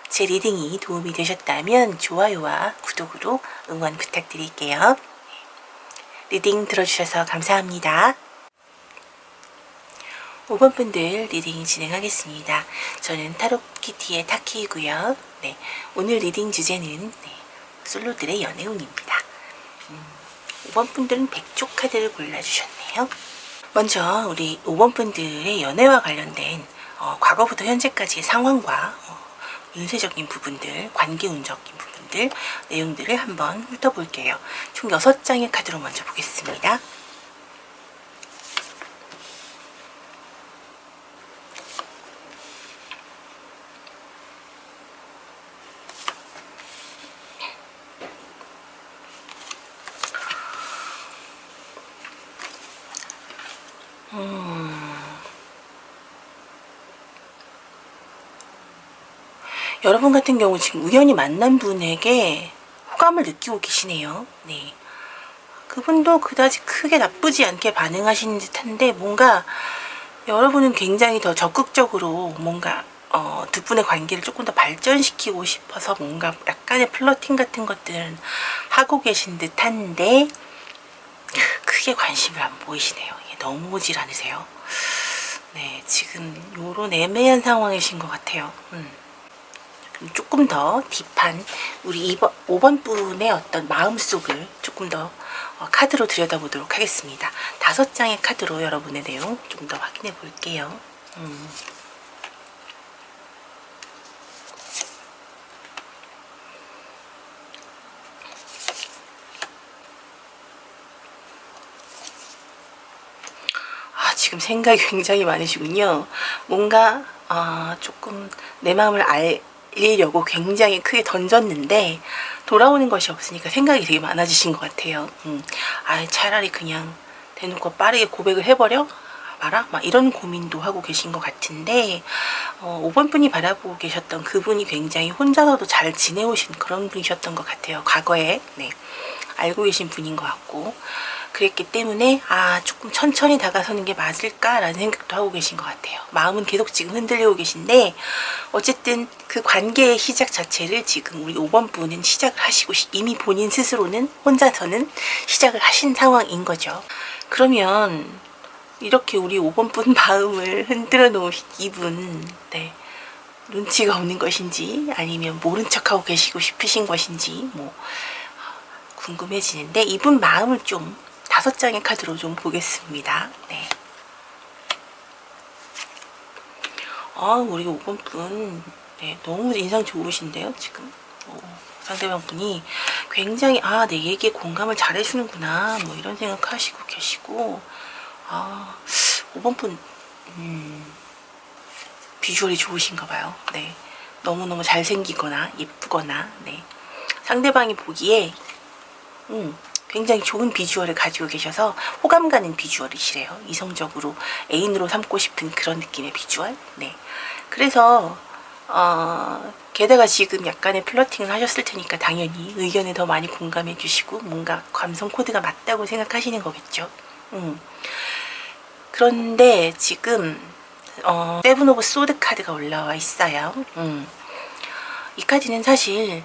제 리딩이 도움이 되셨다면 좋아요와 구독으로 응원 부탁드릴게요. 리딩 들어주셔서 감사합니다. 5번 분들 리딩 진행하겠습니다. 저는 타로키티의 타키이고요. 네, 오늘 리딩 주제는 솔로들의 연애운입니다. 5번 분들은 백조 카드를 골라주셨네요. 먼저 우리 5번 분들의 연애와 관련된 과거부터 현재까지의 상황과 운세적인 부분들, 관계운적인 부분들, 내용들을 한번 훑어볼게요. 총 6장의 카드로 먼저 보겠습니다. 여러분 같은 경우 지금 우연히 만난 분에게 호감을 느끼고 계시네요. 네. 그분도 그다지 크게 나쁘지 않게 반응하시는 듯한데 뭔가 여러분은 굉장히 더 적극적으로 뭔가 두 분의 관계를 조금 더 발전시키고 싶어서 뭔가 약간의 플러팅 같은 것들은 하고 계신 듯한데 크게 관심을 안 보이시네요. 이게 너무 오질 않으세요. 네, 지금 요런 애매한 상황이신 것 같아요. 조금 더 딥한 우리 5번 분의 어떤 마음속을 조금 더 카드로 들여다보도록 하겠습니다. 5장의 카드로 여러분의 내용 좀 더 확인해 볼게요. 지금 생각이 굉장히 많으시군요. 뭔가 조금 내 마음을 알리려고 굉장히 크게 던졌는데 돌아오는 것이 없으니까 생각이 되게 많아지신 것 같아요. 차라리 그냥 대놓고 빠르게 고백을 해버려? 마라? 막 이런 고민도 하고 계신 것 같은데 5번 분이 바라보고 계셨던 그분이 굉장히 혼자서도 잘 지내오신 그런 분이셨던 것 같아요. 과거에 알고 계신 분인 것 같고 그랬기 때문에 조금 천천히 다가서는 게 맞을까라는 생각도 하고 계신 것 같아요. 마음은 계속 지금 흔들리고 계신데 어쨌든 그 관계의 시작 자체를 지금 우리 5번 분은 시작을 하시고 이미 본인 스스로는 혼자서는 시작을 하신 상황인 거죠. 그러면 이렇게 우리 5번 분 마음을 흔들어 놓으신 이분 눈치가 없는 것인지 아니면 모른 척하고 계시고 싶으신 것인지 궁금해지는데 이분 마음을 좀 5장의 카드로 좀 보겠습니다. 네. 우리 5번 분 너무 인상 좋으신데요. 지금 상대방 분이 굉장히 내 얘기에 공감을 잘 해주는구나 이런 생각하시고 계시고 5번 분 비주얼이 좋으신가 봐요. 네. 너무너무 잘생기거나 예쁘거나 상대방이 보기에 굉장히 좋은 비주얼을 가지고 계셔서 호감 가는 비주얼이시래요. 이성적으로 애인으로 삼고 싶은 그런 느낌의 비주얼. 그래서 게다가 지금 약간의 플러팅을 하셨을 테니까 당연히 의견에 더 많이 공감해 주시고 뭔가 감성 코드가 맞다고 생각하시는 거겠죠. 그런데 지금 세븐 오브 소드 카드가 올라와 있어요. 이 카드는 사실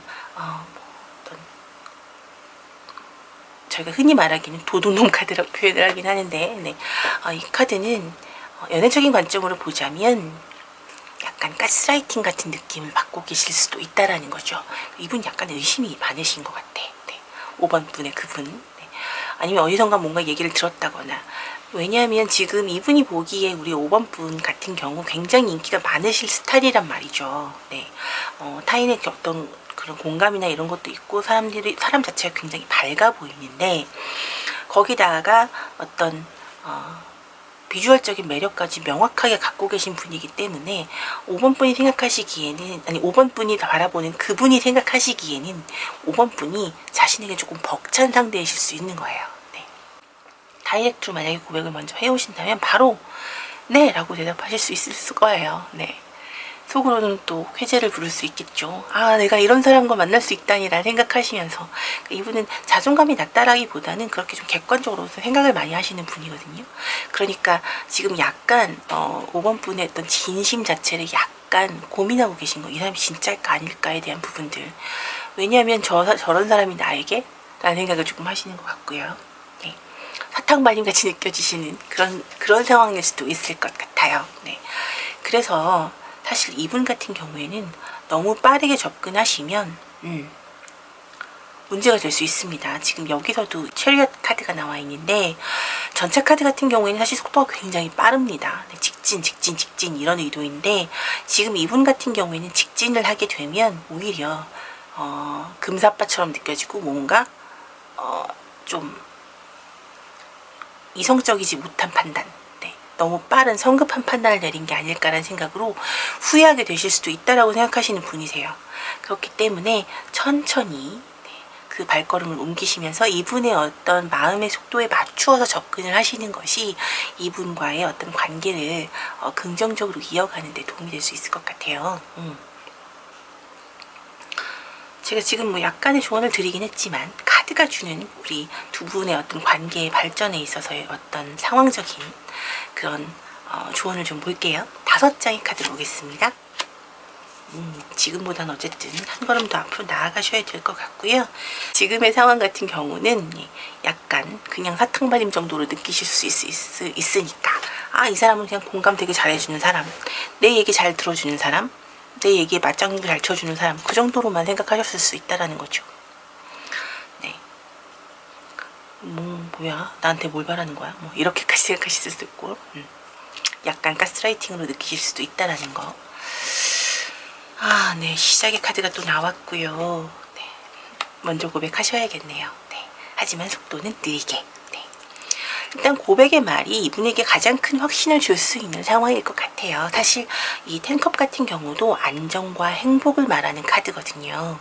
저희가 흔히 말하기는 도둑놈 카드라고 표현을 하긴 하는데 이 카드는 연애적인 관점으로 보자면 약간 가스라이팅 같은 느낌을 받고 계실 수도 있다라는 거죠. 이분 약간 의심이 많으신 것 같아. 네. 5번 분의 그분. 네. 아니면 어디선가 뭔가 얘기를 들었다거나. 왜냐하면 지금 이분이 보기에 우리 5번 분 같은 경우 굉장히 인기가 많으실 스타일이란 말이죠. 네. 타인의 어떤 그런 공감이나 이런 것도 있고 사람 자체가 굉장히 밝아 보이는데 거기다가 어떤 비주얼적인 매력까지 명확하게 갖고 계신 분이기 때문에 5번 분이 생각하시기에는, 아니 5번 분이 바라보는 그분이 생각하시기에는 5번 분이 자신에게 조금 벅찬 상대이실 수 있는 거예요. 네. 다이렉트로 만약에 고백을 먼저 해오신다면 바로 네 라고 대답하실 수 있을 거예요. 네. 속으로는 또 쾌재를 부를 수 있겠죠. 아, 내가 이런 사람과 만날 수 있다니라는 생각하시면서 이분은 자존감이 낮다라기보다는 그렇게 좀 객관적으로 생각을 많이 하시는 분이거든요. 그러니까 지금 약간 5번 분의 어떤 진심 자체를 약간 고민하고 계신 거. 이 사람이 진짜일까 아닐까에 대한 부분들. 왜냐하면 저런 사람이 나에게? 라는 생각을 조금 하시는 것 같고요. 네. 사탕발림 같이 느껴지시는 그런 상황일 수도 있을 것 같아요. 네. 그래서 사실 이분 같은 경우에는 너무 빠르게 접근하시면 문제가 될 수 있습니다. 지금 여기서도 체리엇 카드가 나와 있는데 전차 카드 같은 경우에는 사실 속도가 굉장히 빠릅니다. 네, 직진 이런 의도인데 지금 이분 같은 경우에는 직진을 하게 되면 오히려 금사빠처럼 느껴지고 뭔가 좀 이성적이지 못한 판단, 너무 빠른 성급한 판단을 내린 게 아닐까라는 생각으로 후회하게 되실 수도 있다라고 생각하시는 분이세요. 그렇기 때문에 천천히 그 발걸음을 옮기시면서 이분의 어떤 마음의 속도에 맞추어서 접근을 하시는 것이 이분과의 어떤 관계를 긍정적으로 이어가는 데 도움이 될 수 있을 것 같아요. 제가 지금 뭐 약간의 조언을 드리긴 했지만 카드가 주는 우리 두 분의 어떤 관계의 발전에 있어서의 어떤 상황적인 그런 조언을 좀 볼게요. 5장의 카드를 보겠습니다. 지금보다는 어쨌든 한 걸음 더 앞으로 나아가셔야 될 것 같고요. 지금의 상황 같은 경우는 약간 그냥 사탕발림 정도로 느끼실 수 있으니까 이 사람은 그냥 공감 되게 잘해주는 사람, 내 얘기 잘 들어주는 사람, 내 얘기에 맞장구 잘 쳐주는 사람, 그 정도로만 생각하셨을 수 있다라는 거죠. 네. 뭐야 나한테 뭘 바라는 거야, 뭐 이렇게까지 생각하실 수도 있고 약간 가스라이팅으로 느끼실 수도 있다라는 거. 네. 시작의 카드가 또 나왔고요. 네. 먼저 고백하셔야겠네요. 네. 하지만 속도는 느리게. 네. 일단 고백의 말이 이분에게 가장 큰 확신을 줄 수 있는 상황일 것 같아요. 사실 이 10컵 같은 경우도 안정과 행복을 말하는 카드거든요.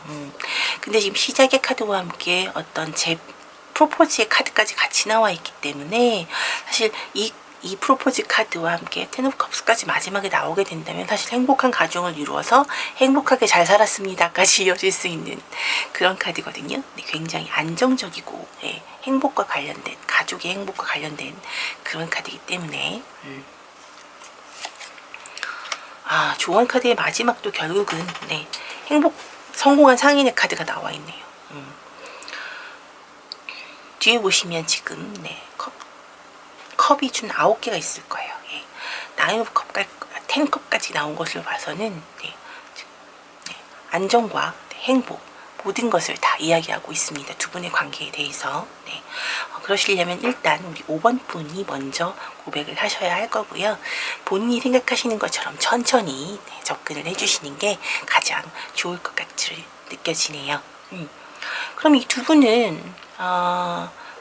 근데 지금 시작의 카드와 함께 어떤 프로포즈의 카드까지 같이 나와 있기 때문에 사실 이 프로포즈 카드와 함께 텐 오브 컵스까지 마지막에 나오게 된다면 사실 행복한 가정을 이루어서 행복하게 잘 살았습니다까지 이어질 수 있는 그런 카드거든요. 네, 굉장히 안정적이고 행복과 관련된, 가족의 행복과 관련된 그런 카드이기 때문에 조언 카드의 마지막도 결국은 성공한 상인의 카드가 나와 있네요. 뒤에 보시면 지금 컵이 준 9개가 있을 거예요. 9 오브 컵, 10컵까지 나온 것을 봐서는 안정과 행복, 모든 것을 다 이야기하고 있습니다. 두 분의 관계에 대해서. 그러시려면 일단 우리 5번 분이 먼저 고백을 하셔야 할 거고요. 본인이 생각하시는 것처럼 천천히 접근을 해주시는 게 가장 좋을 것 같이 느껴지네요. 그럼 이 두 분은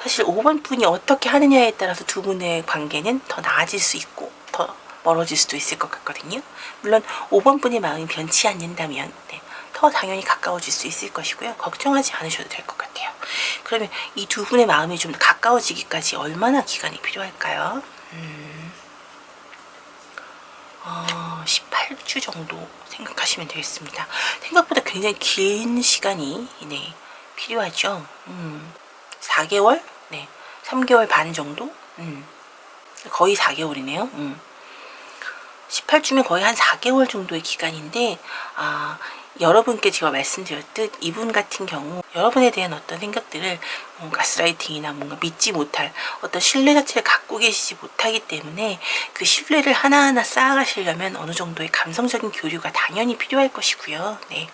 사실 5번 분이 어떻게 하느냐에 따라서 두 분의 관계는 더 나아질 수 있고 더 멀어질 수도 있을 것 같거든요. 물론 5번 분의 마음이 변치 않는다면 더 당연히 가까워질 수 있을 것이고요. 걱정하지 않으셔도 될 것 같아요. 그러면 이 두 분의 마음이 좀 가까워지기까지 얼마나 기간이 필요할까요? 18주 정도 생각하시면 되겠습니다. 생각보다 굉장히 긴 시간이 필요하죠. 4개월? 3개월 반 정도? 거의 4개월이네요. 18주면 거의 한 4개월 정도의 기간인데 여러분께 제가 말씀드렸듯 이분 같은 경우 여러분에 대한 어떤 생각들을 가스라이팅이나 뭔가 믿지 못할 어떤 신뢰 자체를 갖고 계시지 못하기 때문에 그 신뢰를 하나하나 쌓아가시려면 어느 정도의 감성적인 교류가 당연히 필요할 것이고요. 네.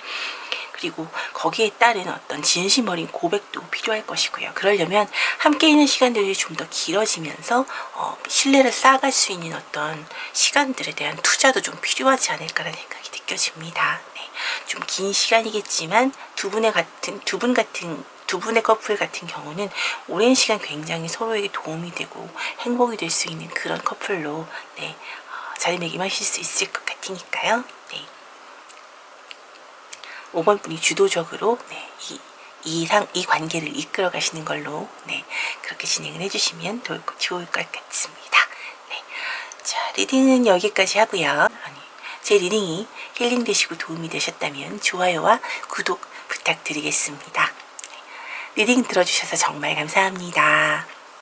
그리고 거기에 따른 어떤 진심 어린 고백도 필요할 것이고요. 그러려면 함께 있는 시간들이 좀 더 길어지면서 신뢰를 쌓아갈 수 있는 어떤 시간들에 대한 투자도 좀 필요하지 않을까라는 생각이 느껴집니다. 네. 좀 긴 시간이겠지만 두 분의 커플 같은 경우는 오랜 시간 굉장히 서로에게 도움이 되고 행복이 될 수 있는 그런 커플로 네, 자리매김하실 수 있을 것 같으니까요. 네. 5번 분이 주도적으로 네, 이 관계를 이끌어 가시는 걸로 네, 그렇게 진행을 해주시면 좋을 것 같습니다. 네. 자, 리딩은 여기까지 하고요. 제 리딩이 힐링 되시고 도움이 되셨다면 좋아요와 구독 부탁드리겠습니다. 리딩 들어주셔서 정말 감사합니다.